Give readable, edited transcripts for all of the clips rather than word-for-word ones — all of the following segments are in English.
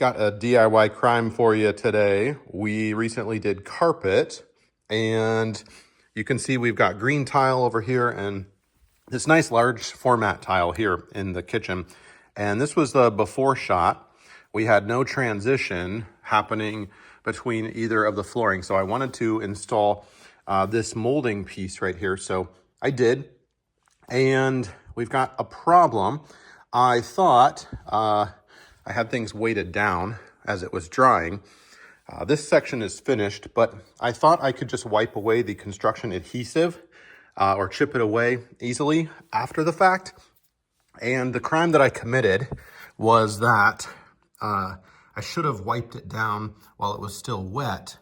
Got a DIY crime for you today. We recently did carpet, and you can see we've got green tile over here and this nice large format tile here in the kitchen. And this was the before shot. We had no transition happening between either of the flooring. So I wanted to install this molding piece right here. So I did, and we've got a problem. I thought I had things weighted down as it was drying. This section is finished, but I thought I could just wipe away the construction adhesive or chip it away easily after the fact. And the crime that I committed was that I should have wiped it down while it was still wet.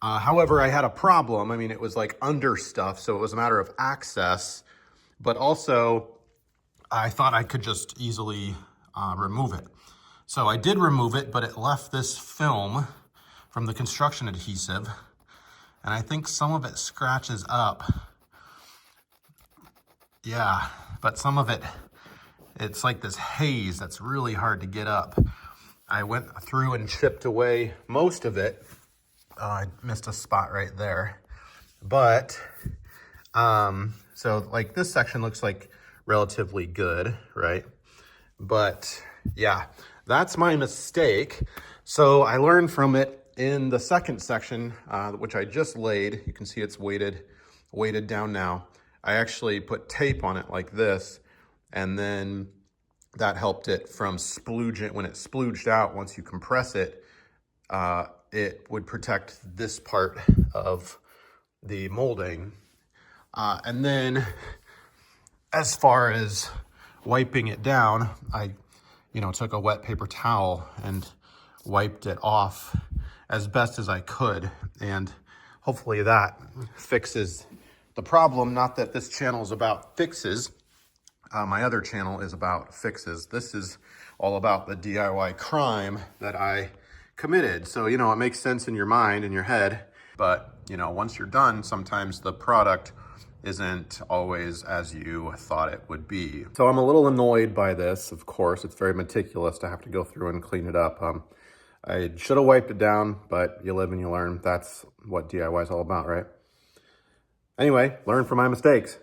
However, I had a problem. I mean, it was like under stuff, so it was a matter of access, but also I thought I could just easily remove it. So I did remove it, but it left this film from the construction adhesive, and I think some of it scratches up. Yeah, but some of it, it's like this haze that's really hard to get up. I went through and chipped away most of it. I missed a spot right there. But, so like this section looks like relatively good, right? But yeah, that's my mistake. So I learned from it in the second section, which I just laid. You can see it's weighted down now. I actually put tape on it like this, and then that helped it from splooging. When it splooged out, once you compress it, it would protect this part of the molding. And then as far as wiping it down, I took a wet paper towel and wiped it off as best as I could. And hopefully that fixes the problem. Not that this channel is about fixes. My other channel is about fixes. This is all about the DIY crime that I committed. So, it makes sense in your mind, in your head, but, once you're done, sometimes the product isn't always as you thought it would be. So I'm a little annoyed by this, of course. It's very meticulous to have to go through and clean it up. I should have wiped it down, but you live and you learn. That's what DIY is all about, right? Anyway, learn from my mistakes.